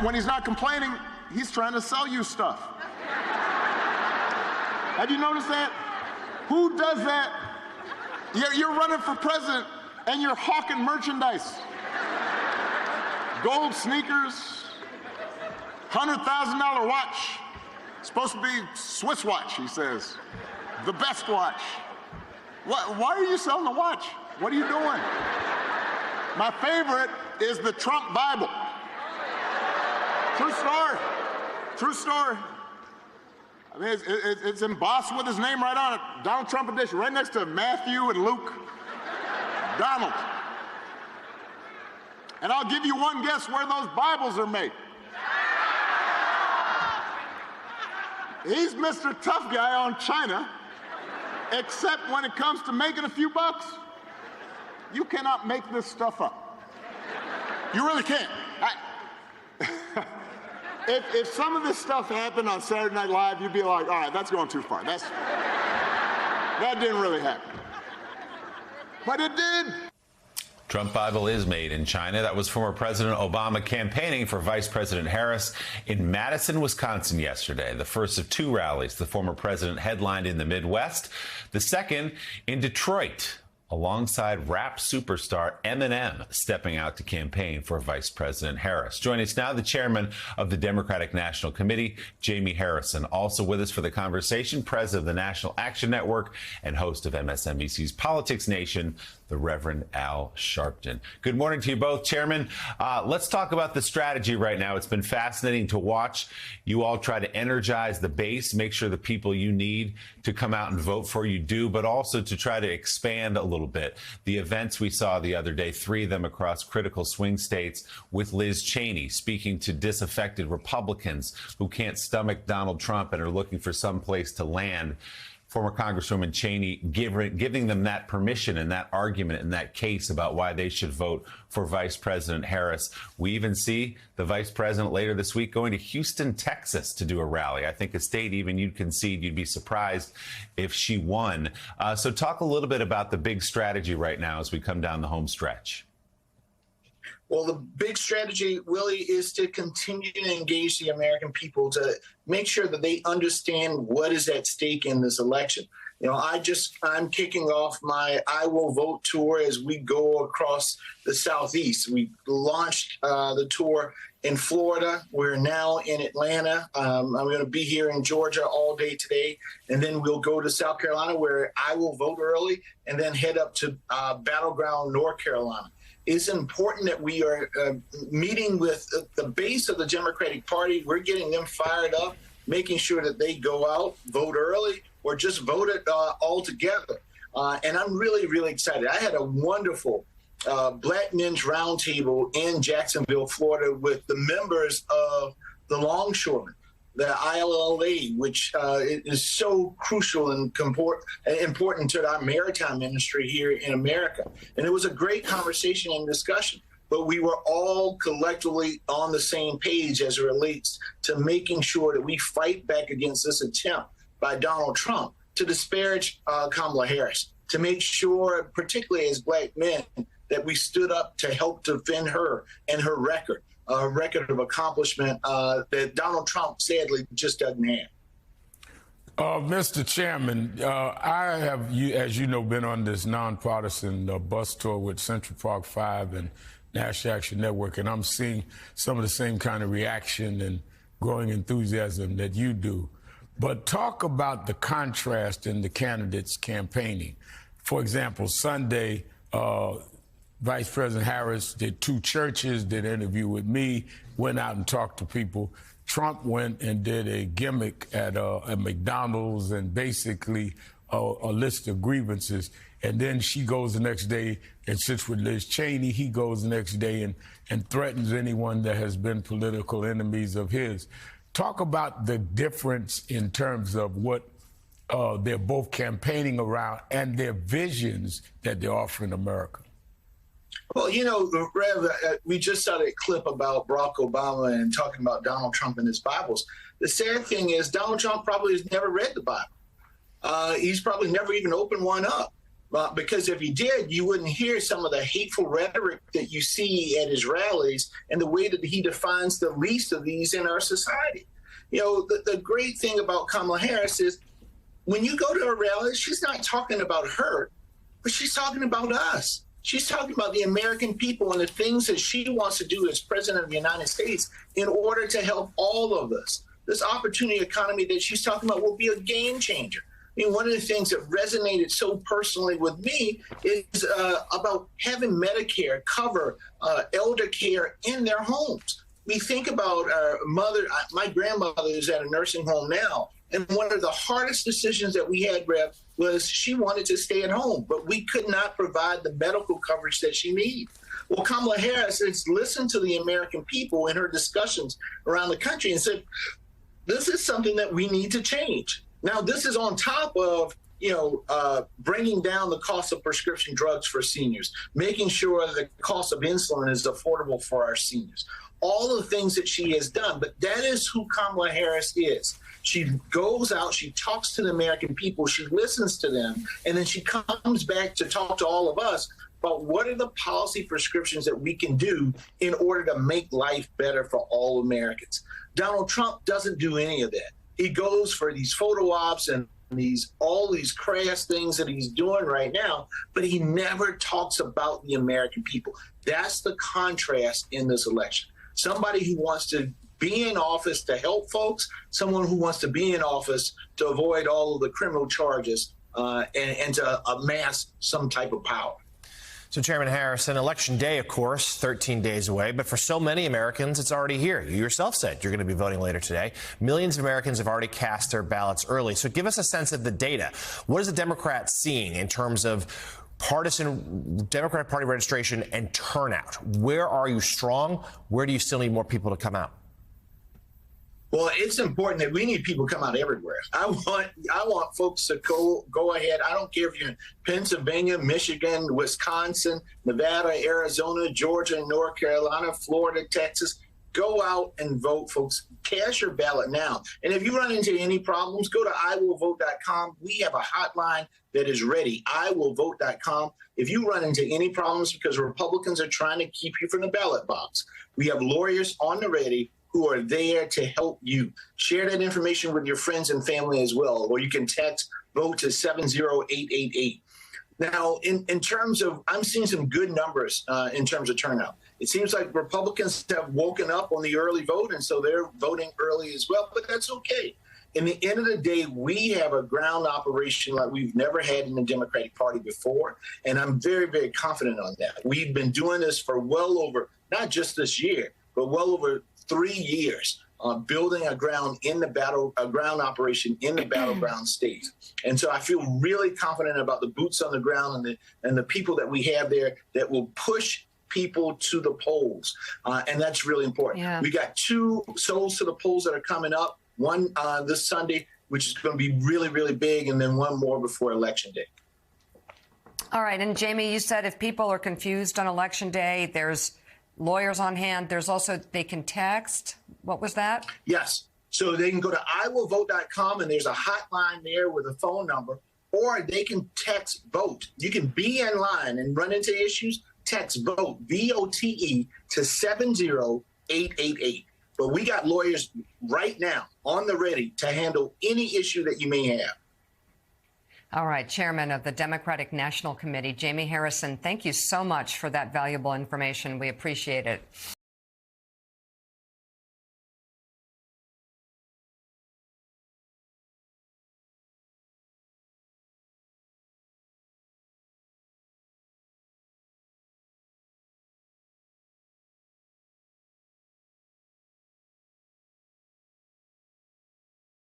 When he's not complaining, he's trying to sell you stuff. Have you noticed that? Who does that? You're running for president and you're hawking merchandise. Gold sneakers, $100,000 watch. Supposed to be Swiss watch, he says. The best watch. Why are you selling the watch? What are you doing? My favorite is the Trump Bible. True story. True story. I mean, it's embossed with his name right on it. Donald Trump edition, right next to Matthew and Luke. Donald. And I'll give you one guess where those Bibles are made. He's Mr. Tough Guy on China, except when it comes to making a few bucks. You cannot make this stuff up. You really can't. If some of this stuff happened on Saturday Night Live, you'd be like, all right, that's going too far. That didn't really happen. But it did. Trump Bible is made in China. That was former President Obama campaigning for Vice President Harris in Madison, Wisconsin yesterday. The first of two rallies the former president headlined in the Midwest. The second in Detroit, alongside rap superstar Eminem stepping out to campaign for Vice President Harris. Joining us now, the chairman of the Democratic National Committee, Jamie Harrison. Also with us for the conversation, president of the National Action Network and host of MSNBC's Politics Nation, the Reverend Al Sharpton. Good morning to you both, Chairman. Let's talk about the strategy right now. It's been fascinating to watch you all try to energize the base, make sure the people you need to come out and vote for you do, but also to try to expand a little bit. The events we saw the other day, 3 of them across critical swing states, with Liz Cheney speaking to disaffected Republicans who can't stomach Donald Trump and are looking for some place to land. Former Congresswoman Cheney giving them that permission and that argument and that case about why they should vote for Vice President Harris. We even see the vice president later this week going to Houston, Texas to do a rally. I think a state even you'd concede you'd be surprised if she won. So talk a little bit about the big strategy right now as we come down the home stretch. Well, the big strategy, Willie, is to continue to engage the American people to make sure that they understand what is at stake in this election. You know, I'm kicking off my I Will Vote tour as we go across the Southeast. We launched the tour in Florida. We're now in Atlanta. I'm going to be here in Georgia all day today. And then we'll go to South Carolina, where I will vote early, and then head up to Battleground, North Carolina. It's important that we are meeting with the base of the Democratic Party. We're getting them fired up, making sure that they go out, vote early, or just vote it all together. And I'm really, really excited. I had a wonderful Black Men's Roundtable in Jacksonville, Florida, with the members of the Longshoremen, the ILLA, which is so crucial and important to our maritime industry here in America. And it was a great conversation and discussion, but we were all collectively on the same page as it relates to making sure that we fight back against this attempt by Donald Trump to disparage Kamala Harris, to make sure, particularly as Black men, that we stood up to help defend her and her record. A record of accomplishment that Donald Trump sadly just doesn't have. Mr. Chairman, I have, as you know, been on this nonpartisan bus tour with Central Park 5 and National Action Network, and I'm seeing some of the same kind of reaction and growing enthusiasm that you do. But talk about the contrast in the candidates campaigning. For example, Sunday, Vice President Harris did 2 churches, did an interview with me, went out and talked to people. Trump went and did a gimmick at McDonald's and basically a list of grievances. And then she goes the next day and sits with Liz Cheney. He goes the next day and threatens anyone that has been political enemies of his. Talk about the difference in terms of what they're both campaigning around and their visions that they're offering America. Well, you know, Rev, we just saw a clip about Barack Obama and talking about Donald Trump and his Bibles. The sad thing is Donald Trump probably has never read the Bible. He's probably never even opened one up. Because if he did, you wouldn't hear some of the hateful rhetoric that you see at his rallies and the way that he defines the least of these in our society. You know, the great thing about Kamala Harris is when you go to her rallies, she's not talking about her, but she's talking about us. She's talking about the American people and the things that she wants to do as president of the United States in order to help all of us. This opportunity economy that she's talking about will be a game changer. I mean, one of the things that resonated so personally with me is about having Medicare cover elder care in their homes. We think about our mother. My grandmother is at a nursing home now, and one of the hardest decisions that we had, Rev, was she wanted to stay at home, but we could not provide the medical coverage that she needed. Well, Kamala Harris has listened to the American people in her discussions around the country and said, this is something that we need to change. Now, this is on top of, bringing down the cost of prescription drugs for seniors, making sure the cost of insulin is affordable for our seniors. All the things that she has done, but that is who Kamala Harris is. She goes out, she talks to the American people, she listens to them, and then she comes back to talk to all of us about what are the policy prescriptions that we can do in order to make life better for all Americans. Donald Trump doesn't do any of that. He goes for these photo ops and all these crass things that he's doing right now, but he never talks about the American people. That's the contrast in this election. Somebody who wants to be in office to help folks, someone who wants to be in office to avoid all of the criminal charges and to amass some type of power. So, Chairman Harrison, Election Day, of course, 13 days away. But for so many Americans, it's already here. You yourself said you're going to be voting later today. Millions of Americans have already cast their ballots early. So give us a sense of the data. What is the Democrats seeing in terms of partisan Democratic Party registration and turnout? Where are you strong? Where do you still need more people to come out? Well, it's important that we need people to come out everywhere. I want folks to go ahead. I don't care if you're in Pennsylvania, Michigan, Wisconsin, Nevada, Arizona, Georgia, North Carolina, Florida, Texas. Go out and vote, folks. Cast your ballot now. And if you run into any problems, go to iwillvote.com. We have a hotline that is ready, iwillvote.com. If you run into any problems because Republicans are trying to keep you from the ballot box, we have lawyers on the ready who are there to help you. Share that information with your friends and family as well, or you can text vote to 70888. Now, in terms of, I'm seeing some good numbers in terms of turnout. It seems like Republicans have woken up on the early vote, and so they're voting early as well, but that's okay. In the end of the day, we have a ground operation like we've never had in the Democratic Party before, and I'm very, very confident on that. We've been doing this for well over, not just this year, but well over 3 years, building a ground operation in the battleground states. And so I feel really confident about the boots on the ground and the people that we have there that will push people to the polls. And that's really important. Yeah. We got 2 souls to the polls that are coming up, one this Sunday, which is going to be really, really big, and then one more before Election Day. All right. And Jamie, you said if people are confused on Election Day, there's lawyers on hand. There's also, they can text. What was that? Yes. So they can go to iwillvote.com, and there's a hotline there with a phone number, or they can text VOTE. You can be in line and run into issues. Text VOTE, VOTE, to 70888. But we got lawyers right now on the ready to handle any issue that you may have. All right, Chairman of the Democratic National Committee, Jamie Harrison, thank you so much for that valuable information. We appreciate it.